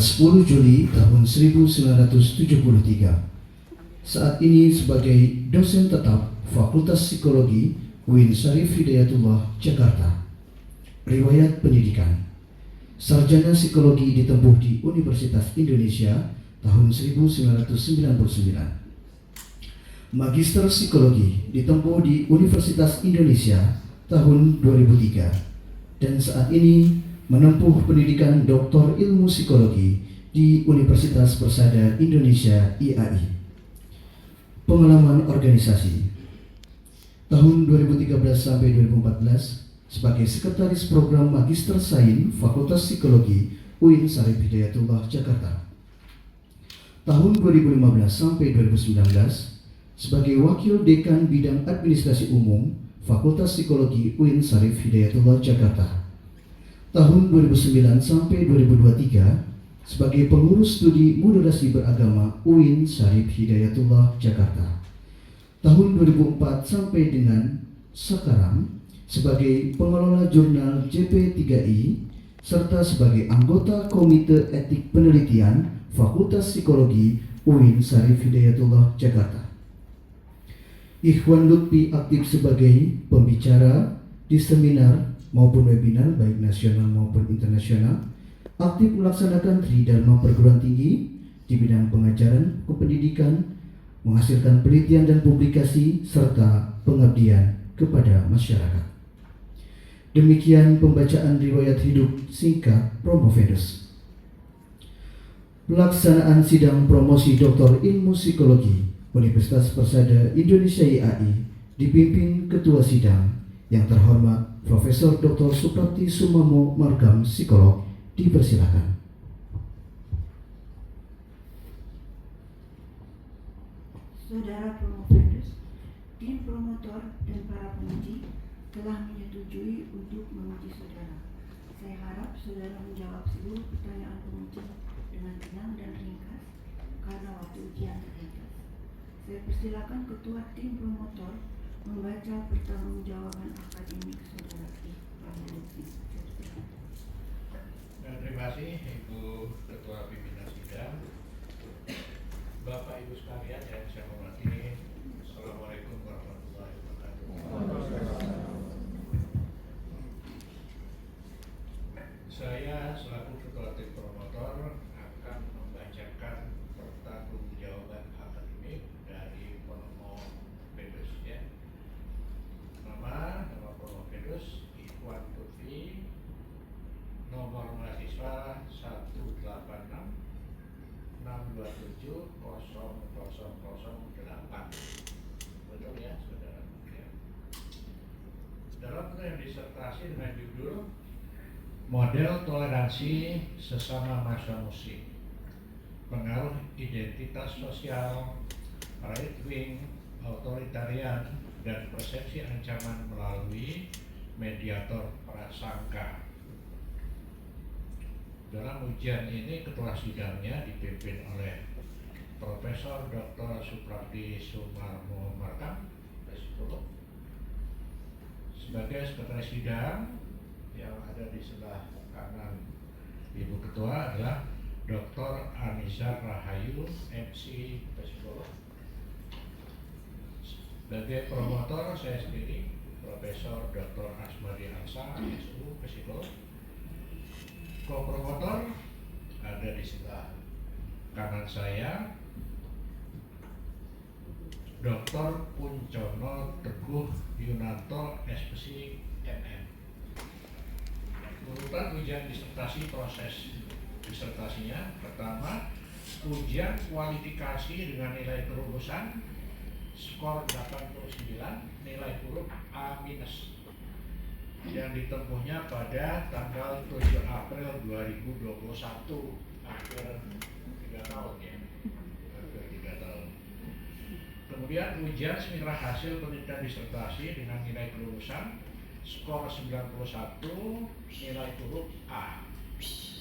10 Juli tahun 1973. Saat ini sebagai dosen tetap Fakultas Psikologi UIN Syarif Hidayatullah, Jakarta. Riwayat pendidikan: sarjana psikologi ditempuh di Universitas Indonesia tahun 1999. Magister psikologi ditempuh di Universitas Indonesia tahun 2003 dan saat ini menempuh pendidikan Doktor Ilmu Psikologi di Universitas Persada Indonesia IAI. Pengalaman organisasi: tahun 2013 sampai 2014 sebagai Sekretaris Program Magister Sains Fakultas Psikologi UIN Syarif Hidayatullah, Jakarta. Tahun 2015 sampai 2019 sebagai Wakil Dekan Bidang Administrasi Umum Fakultas Psikologi UIN Syarif Hidayatullah, Jakarta. Tahun 2009 sampai 2023 sebagai Pengurus Studi Moderasi Beragama UIN Syarif Hidayatullah, Jakarta. Tahun 2004 sampai dengan sekarang sebagai Pengelola Jurnal JP3I serta sebagai anggota Komite Etik Penelitian Fakultas Psikologi UIN Syarif Hidayatullah, Jakarta. Ikhwan Lutfi aktif sebagai pembicara di seminar maupun webinar baik nasional maupun internasional, aktif melaksanakan tridharma perguruan tinggi di bidang pengajaran, kependidikan, menghasilkan penelitian dan publikasi, serta pengabdian kepada masyarakat. Demikian pembacaan riwayat hidup singkat Promovedus. Pelaksanaan sidang promosi Doktor Ilmu Psikologi Universitas Persada Indonesia IAI dipimpin Ketua Sidang yang terhormat Profesor Dr. Suprapti Sumamo Margam, Psikolog. Dipersilakan. Saudara Promovedus, tim promotor dan para penguji telah menyetujui untuk menguji saudara. Saya harap saudara menjawab seluruh pertanyaan penguji dengan tenang dan ringkas karena waktu ujian terbatas. Saya persilakan Ketua Tim Promotor membaca pertanggungjawaban akademik saudara. Terima kasih Ibu Ketua Pimpinan Sidang, Bapak Ibu sekalian yang saya hormati. Assalamualaikum warahmatullahi wabarakatuh. Saya selaku Ketua Tim Promotor akan membacakan pertanggungjawaban akademik dari Promovedus, ya. Nama Promovedus Ikhwan Lutfi, nomor mahasiswa 186-627-0008. Betul ya, saudara? Ya. Dalam penelitian disertasi dengan judul Model Toleransi Sesama Masa Musik, Pengaruh Identitas Sosial, Right Wing, Authoritarian, dan Persepsi Ancaman Melalui Mediator Prasangka. Dalam ujian ini ketua sidangnya dipimpin oleh Profesor Dr. Suprapti Sumamo Margam, psikolog. Sebagai sekretaris sidang yang ada di sebelah kanan Ibu Ketua adalah Dr. Anissa Rahayu, MC, psikolog. Sebagai promotor saya sendiri, Profesor Dr. Asmadi Ansa, SU, psikolog. Co-promotor ada di sebelah kanan saya, Dr. Puncono Teguh Yunanto, SPSI, MM. Urutan ujian disertasi, proses disertasinya: pertama, ujian kualifikasi dengan nilai kelulusan skor 89, nilai huruf A-, yang ditempuhnya pada tanggal 7 April 2021, hampir 3 tahun ya, hampir 3 tahun. Kemudian ujian seminar hasil penelitian disertasi dengan nilai kelulusan skor 91, nilai huruf A,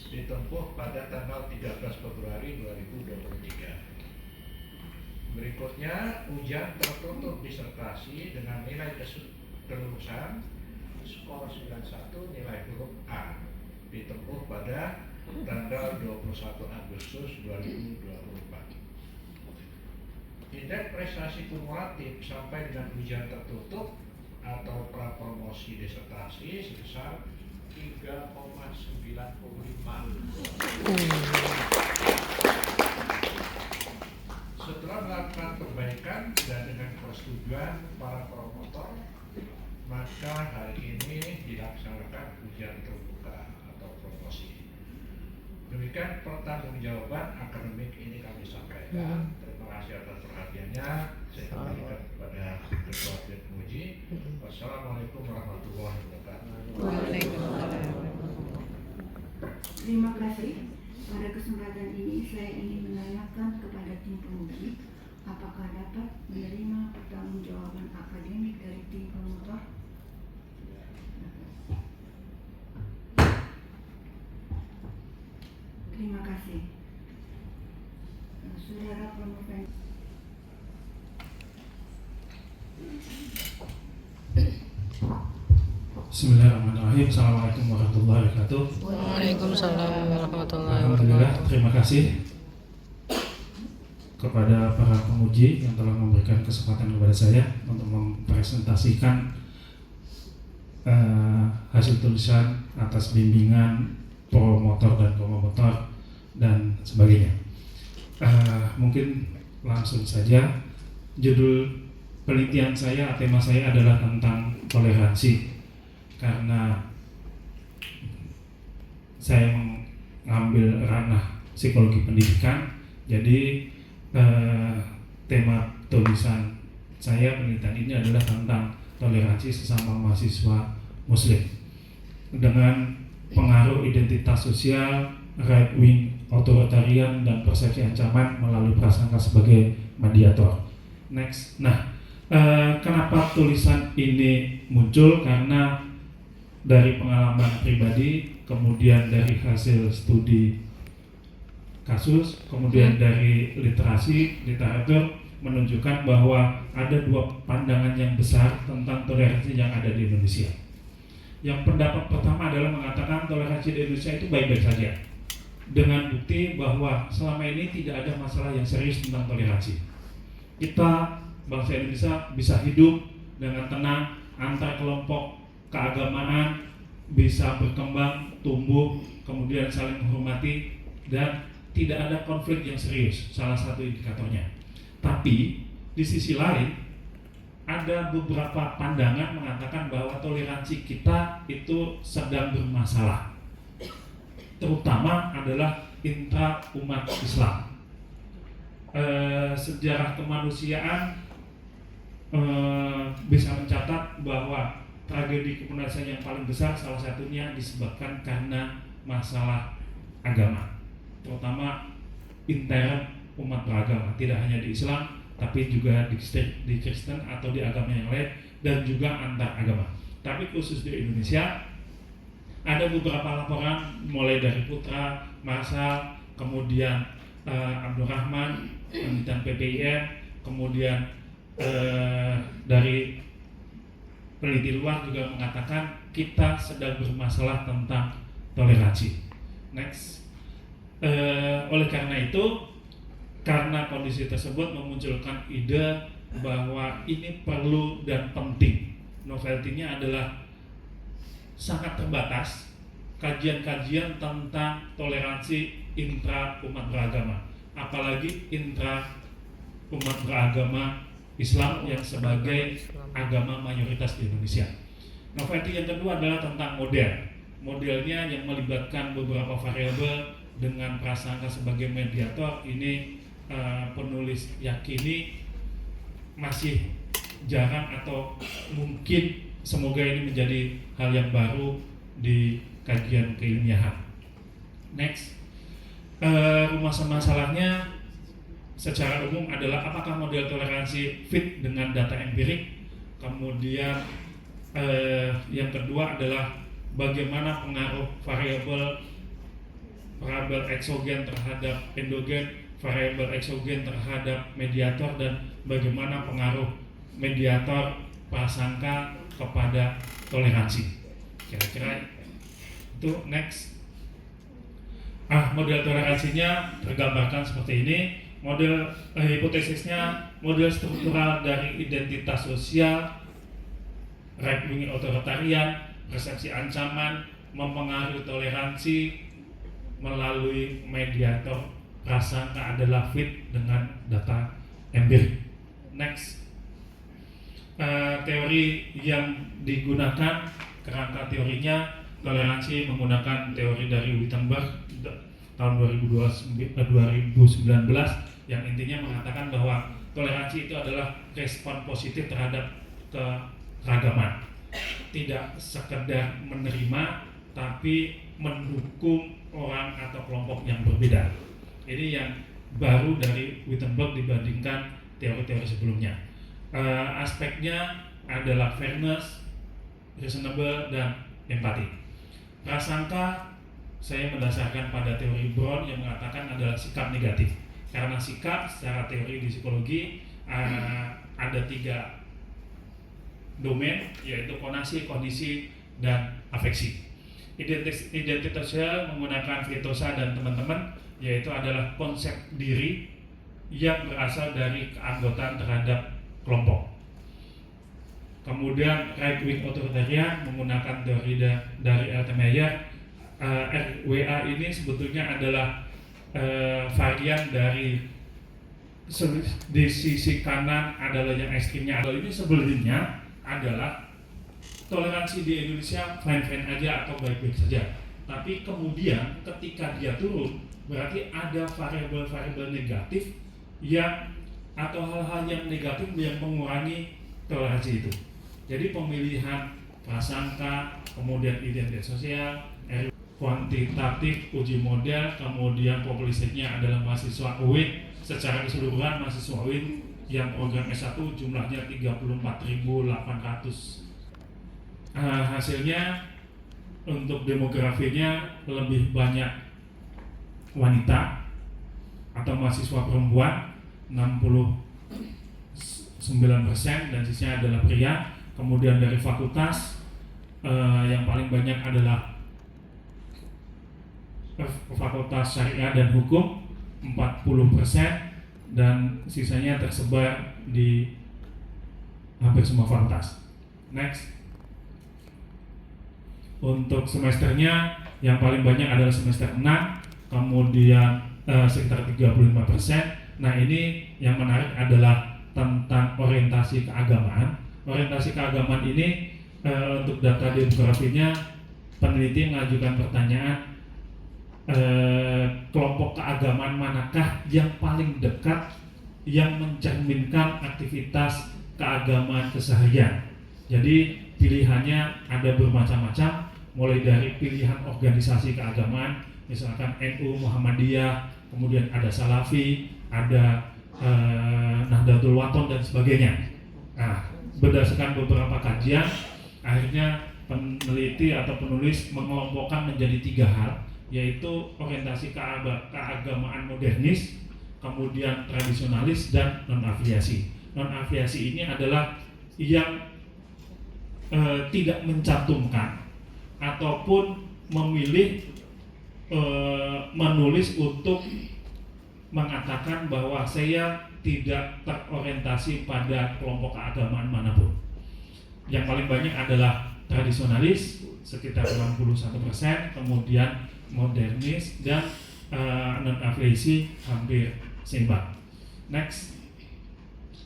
ditempuh pada tanggal 13 Februari 2023. Berikutnya ujian tertutup disertasi dengan nilai kelulusan skor 91, nilai huruf A, ditempuh pada tanggal 21 Agustus 2024. Indeks prestasi kumulatif sampai dengan ujian tertutup atau prapromosi disertasi sebesar 3,95. Setelah melakukan perbaikan dan dengan persetujuan para promotor, maka hari ini dilaksanakan ujian terbuka atau promosi. Demikian pertanggungjawaban akademik ini kami sampaikan. Terima kasih atas perhatiannya. Saya kembalikan kepada Ketua Tim Penguji. Wassalamualaikum warahmatullahi wabarakatuh. Terima kasih. Pada kesempatan ini saya ingin menanyakan kepada tim penguji, apakah dapat menerima pertanggungjawaban akademik dari tim promotor? Terima kasih. Saudara promoven. Bismillahirrahmanirrahim. Assalamualaikum warahmatullahi wabarakatuh. Waalaikumsalam warahmatullahi Alhamdulillah, wabarakatuh. terima kasih kepada para penguji yang telah memberikan kesempatan kepada saya untuk mempresentasikan hasil tulisan atas bimbingan promotor dan komotor dan sebagainya. Mungkin langsung saja, judul penelitian saya, tema saya adalah tentang toleransi. Karena saya mengambil ranah psikologi pendidikan, jadi tema tulisan saya penelitian ini adalah tentang toleransi sesama mahasiswa Muslim dengan pengaruh identitas sosial, right wing, otoritarian, dan persepsi ancaman melalui prasangka sebagai mediator. Next, kenapa tulisan ini muncul? Karena dari pengalaman pribadi, kemudian dari hasil studi kasus, kemudian dari literatur menunjukkan bahwa ada dua pandangan yang besar tentang toleransi yang ada di Indonesia. Yang pendapat pertama adalah mengatakan toleransi di Indonesia itu baik-baik saja, dengan bukti bahwa selama ini tidak ada masalah yang serius tentang toleransi. Kita bangsa Indonesia bisa hidup dengan tenang, antar kelompok keagamaan bisa berkembang, tumbuh, kemudian saling menghormati, dan tidak ada konflik yang serius, salah satu indikatornya. Tapi di sisi lain ada beberapa pandangan mengatakan bahwa toleransi kita itu sedang bermasalah, terutama adalah intra umat Islam. Sejarah kemanusiaan bisa mencatat bahwa tragedi kemanusiaan yang paling besar salah satunya disebabkan karena masalah agama, terutama intern umat beragama, tidak hanya di Islam tapi juga di Kristen atau di agama yang lain, dan juga antar agama. Tapi khusus di Indonesia ada beberapa laporan mulai dari Putra, Marsal, kemudian Abdul Rahman, penelitian PPIN, kemudian dari peneliti luar juga mengatakan kita sedang bermasalah tentang toleransi. Next, oleh karena itu, karena kondisi tersebut memunculkan ide bahwa ini perlu dan penting. Novelty-nya adalah sangat terbatas, kajian-kajian tentang toleransi intra umat beragama, apalagi intra umat beragama Islam yang sebagai agama mayoritas di Indonesia. Novelty yang kedua adalah tentang model. Modelnya yang melibatkan beberapa variabel dengan prasangka sebagai mediator. Ini penulis yakini masih jarang atau mungkin semoga ini menjadi hal yang baru di kajian keilmiahan. Next, masalahnya secara umum adalah apakah model toleransi fit dengan data empirik. Kemudian yang kedua adalah bagaimana pengaruh variabel eksogen terhadap endogen, variabel eksogen terhadap mediator, dan bagaimana pengaruh mediator prasangka kepada toleransi. Kira-kira itu. Next, Model toleransinya tergambarkan seperti ini. Model hipotesisnya model struktural dari identitas sosial, right wing authoritarian, persepsi ancaman, mempengaruhi toleransi melalui mediator prasangka adalah fit dengan data empirik. Next. Teori yang digunakan, kerangka teorinya toleransi menggunakan teori dari Wittenberg tahun 2019 yang intinya mengatakan bahwa toleransi itu adalah respon positif terhadap keragaman, tidak sekedar menerima tapi mendukung orang atau kelompok yang berbeda. Ini yang baru dari Wittenberg dibandingkan teori-teori sebelumnya. Aspeknya adalah fairness, reasonable, dan empati. Prasangka saya mendasarkan pada teori Brown yang mengatakan adalah sikap negatif. Karena sikap secara teori di psikologi ada 3 domain, yaitu konasi, kondisi, dan afeksi. Identitas sosial menggunakan Vitosa dan teman-teman, yaitu adalah konsep diri yang berasal dari keanggotaan terhadap kelompok. Kemudian right wing authoritarian menggunakan teori dari Altemeyer. RWA ini sebetulnya adalah varian dari di sisi kanan adalah yang ekstrimnya. Ini sebelumnya adalah toleransi di Indonesia fine-fine aja atau baik-baik saja. Tapi kemudian ketika dia turun, berarti ada variabel-variabel negatif yang atau hal-hal yang negatif yang mengurangi toleransi itu. Jadi pemilihan prasangka, kemudian identitas sosial, kuantitatif, uji model, kemudian populistiknya adalah mahasiswa UIN. Secara keseluruhan mahasiswa UIN yang program S1 jumlahnya 34.800. Hasilnya untuk demografinya lebih banyak wanita atau mahasiswa perempuan 69% dan sisanya adalah pria. Kemudian dari fakultas yang paling banyak adalah Fakultas Syariah dan Hukum 40% dan sisanya tersebar di hampir semua fakultas. Next. Untuk semesternya yang paling banyak adalah semester 6, kemudian sekitar 35%. Nah, ini yang menarik adalah tentang orientasi keagamaan. Orientasi keagamaan ini untuk data demografinya peneliti mengajukan pertanyaan kelompok keagamaan manakah yang paling dekat yang mencerminkan aktivitas keagamaan keseharian. Jadi pilihannya ada bermacam-macam, mulai dari pilihan organisasi keagamaan, misalkan NU, Muhammadiyah, kemudian ada Salafi, ada Nahdlatul Wathon dan sebagainya. Nah, berdasarkan beberapa kajian, akhirnya peneliti atau penulis mengelompokkan menjadi 3 hal, yaitu orientasi keagamaan modernis, kemudian tradisionalis, dan non-afiliasi. Non-afiliasi ini adalah yang tidak mencantumkan ataupun memilih menulis untuk mengatakan bahwa saya tidak terorientasi pada kelompok keagamaan manapun. Yang paling banyak adalah tradisionalis sekitar 61%, kemudian modernis, dan non-afiliasi hampir seimbang. Next.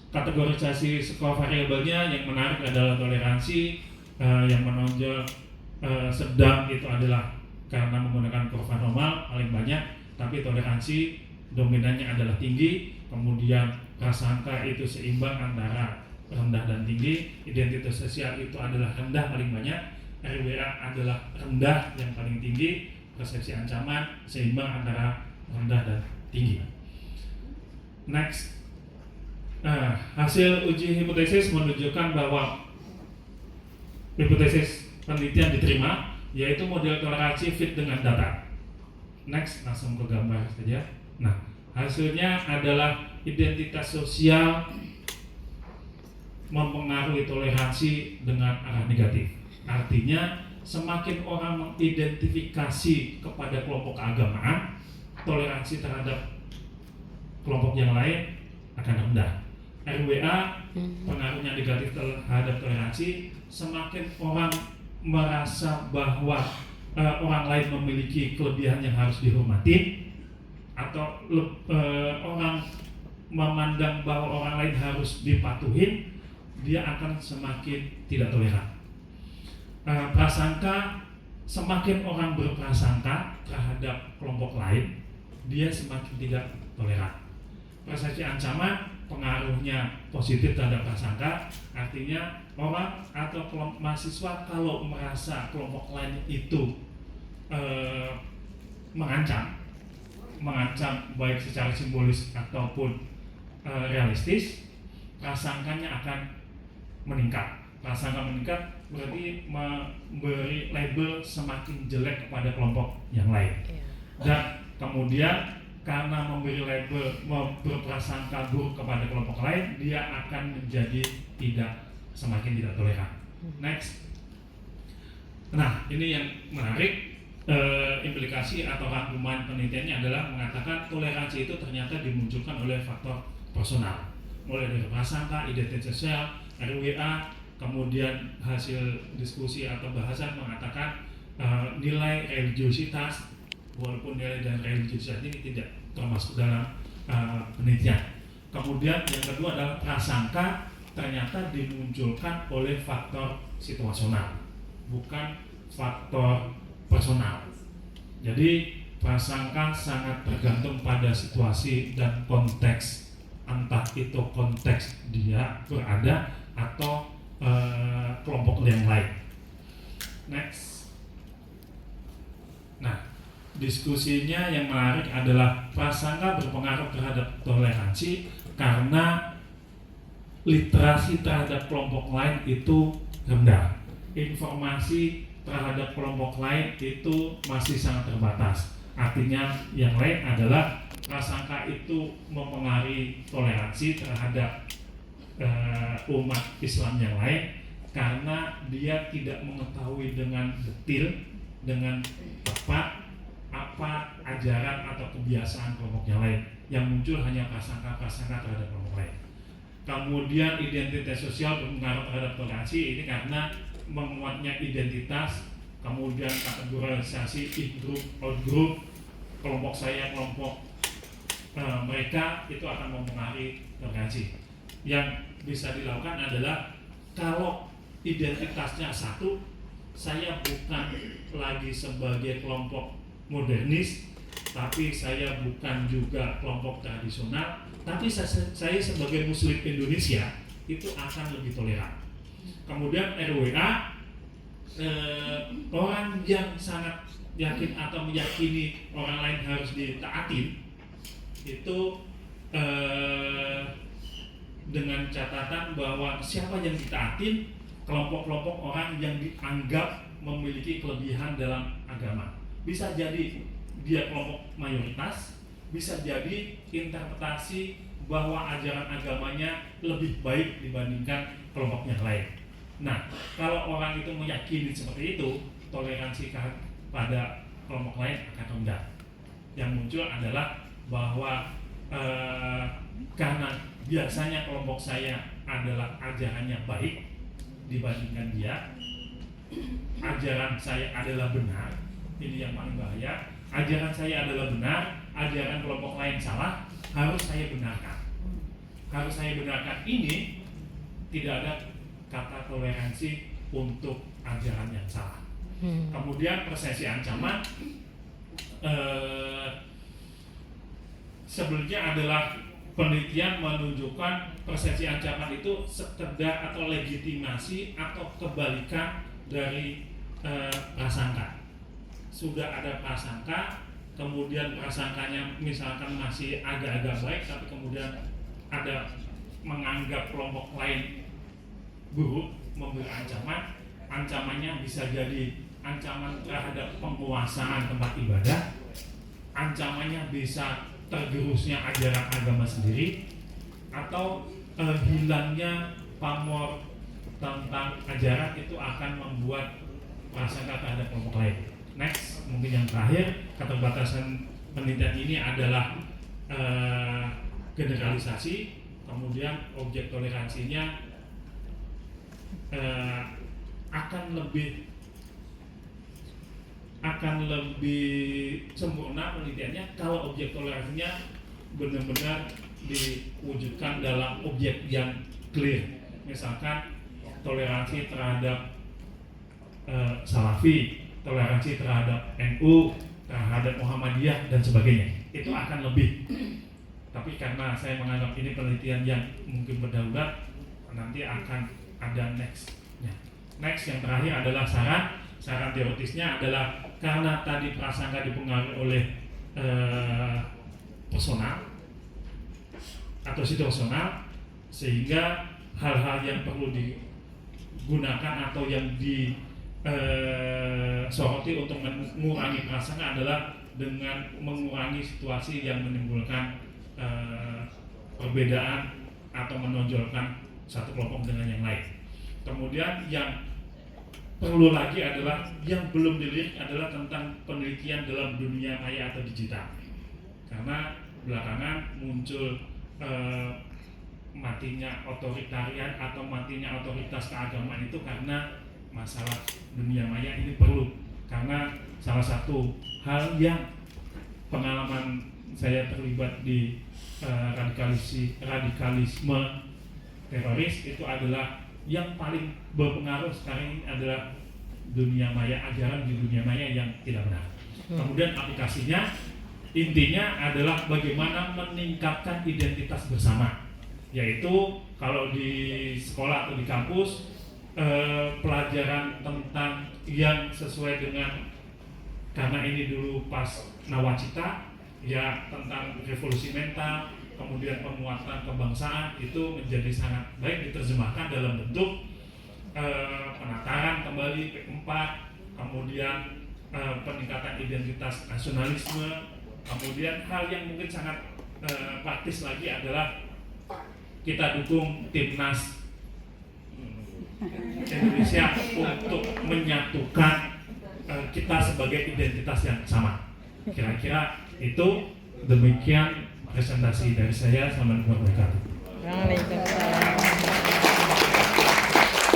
Kategorisasi skor variabelnya yang menarik adalah toleransi, yang menonjol sedang itu adalah karena menggunakan kurva normal paling banyak, tapi toleransi dominannya adalah tinggi, kemudian prasangka itu seimbang antara rendah dan tinggi, identitas sosial itu adalah rendah paling banyak, RWA adalah rendah yang paling tinggi, persepsi ancaman seimbang antara rendah dan tinggi. Next. Hasil uji hipotesis menunjukkan bahwa hipotesis penelitian diterima, yaitu model toleransi fit dengan data. Next, langsung ke gambar saja. Nah, hasilnya adalah identitas sosial mempengaruhi toleransi dengan arah negatif. Artinya semakin orang mengidentifikasi kepada kelompok keagamaan, toleransi terhadap kelompok yang lain akan rendah. RWA pengaruhnya negatif terhadap toleransi, semakin orang merasa bahwa orang lain memiliki kelebihan yang harus dihormati, atau orang memandang bahwa orang lain harus dipatuhin, dia akan semakin tidak toleran. Prasangka, semakin orang berprasangka terhadap kelompok lain, dia semakin tidak toleran. Persepsi ancaman pengaruhnya positif terhadap prasangka, artinya orang atau kelompok mahasiswa kalau merasa kelompok lain itu mengancam baik secara simbolis ataupun realistis, prasangkanya akan meningkat. Prasangka meningkat berarti memberi label semakin jelek kepada kelompok yang lain. Dan kemudian karena memberi label berprasangka buruk kepada kelompok lain, dia akan menjadi semakin tidak toleran. Next. Nah, ini yang menarik. Implikasi atau rangkuman penelitiannya adalah mengatakan toleransi itu ternyata dimunculkan oleh faktor personal, mulai dari prasangka, identitas sosial, RWA, kemudian hasil diskusi atau bahasan mengatakan nilai religiositas, walaupun nilai dan religiositas ini tidak termasuk dalam penelitian. Kemudian yang kedua adalah prasangka ternyata dimunculkan oleh faktor situasional, bukan faktor personal. Jadi prasangka sangat tergantung pada situasi dan konteks, entah itu konteks dia berada atau kelompok yang lain. Next. Nah, diskusinya yang menarik adalah prasangka berpengaruh terhadap toleransi karena literasi terhadap kelompok lain itu rendah. Informasi terhadap kelompok lain itu masih sangat terbatas. Artinya yang lain adalah prasangka itu mempengaruhi toleransi terhadap umat Islam yang lain karena dia tidak mengetahui dengan detail, dengan tepat apa ajaran atau kebiasaan kelompok yang lain. Yang muncul hanya prasangka-prasangka terhadap kelompok lain. Kemudian identitas sosial berpengaruh terhadap toleransi, ini karena menguatnya identitas, kemudian kategorisasi in-group, out-group, kelompok saya, kelompok mereka, itu akan mempengaruhi toleransi. Yang bisa dilakukan adalah kalau identitasnya satu, saya bukan lagi sebagai kelompok modernis, tapi saya bukan juga kelompok tradisional, tapi saya sebagai Muslim Indonesia itu akan lebih toleran. Kemudian RWA, orang yang sangat yakin atau meyakini orang lain harus ditaatin itu dengan catatan bahwa siapa yang ditaatin, kelompok-kelompok orang yang dianggap memiliki kelebihan dalam agama. Bisa jadi dia kelompok mayoritas, bisa jadi interpretasi bahwa ajaran agamanya lebih baik dibandingkan kelompok yang lain. Nah, kalau orang itu meyakini seperti itu, toleransi pada kelompok lain akan rendah. Yang muncul adalah bahwa karena biasanya kelompok saya adalah ajarannya baik dibandingkan dia, ajaran saya adalah benar, ini yang paling bahaya. Ajaran saya adalah benar, ajaran kelompok lain salah, harus saya benarkan. Harus saya benarkan ini tidak ada kata toleransi untuk ajaran yang salah. Kemudian persepsi ancaman sebelumnya adalah penelitian menunjukkan persepsi ancaman itu sekedar atau legitimasi atau kebalikan dari prasangka. Sudah ada prasangka, kemudian prasangkanya misalkan masih agak-agak baik, tapi kemudian ada menganggap kelompok lain buruk, memberi ancaman. Ancamannya bisa jadi ancaman terhadap penguasaan tempat ibadah, ancamannya bisa tergerusnya ajaran agama sendiri, atau hilangnya pamor tentang ajaran itu akan membuat prasangka terhadap kelompok lain. Next, mungkin yang terakhir, keterbatasan penelitian ini adalah generalisasi, kemudian objek toleransinya akan lebih sempurna penelitiannya kalau objek toleransinya benar-benar diwujudkan dalam objek yang clear. Misalkan toleransi terhadap Salafi, toleransi terhadap NU, terhadap Muhammadiyah dan sebagainya. Itu akan lebih. Tapi karena saya menganggap ini penelitian yang mungkin berdaulat, nanti akan ada next-nya. Next yang terakhir adalah saran teoritisnya adalah karena tadi prasangka dipengaruhi oleh personal atau situasional, sehingga hal-hal yang perlu digunakan atau yang disoroti untuk mengurangi prasangka adalah dengan mengurangi situasi yang menimbulkan perbedaan atau menonjolkan satu kelompok dengan yang lain. Kemudian yang perlu lagi adalah yang belum dilirik adalah tentang penelitian dalam dunia maya atau digital. Karena belakangan muncul matinya otoritarian atau matinya otoritas keagamaan itu karena masalah dunia maya ini perlu. Karena salah satu hal yang pengalaman saya terlibat di radikalisme teroris itu adalah yang paling berpengaruh sekarang ini adalah dunia maya, ajaran di dunia maya yang tidak benar. Kemudian aplikasinya intinya adalah bagaimana meningkatkan identitas bersama, yaitu kalau di sekolah atau di kampus pelajaran tentang yang sesuai dengan, karena ini dulu pas nawacita ya, tentang revolusi mental, kemudian penguatan kebangsaan itu menjadi sangat baik diterjemahkan dalam bentuk penataran kembali P4, kemudian peningkatan identitas nasionalisme. Kemudian hal yang mungkin sangat praktis lagi adalah kita dukung timnas Indonesia untuk menyatukan kita sebagai identitas yang sama. Kira-kira itu. Demikian presentasi dari saya. Selamat berbuka. Waalaikumsalam.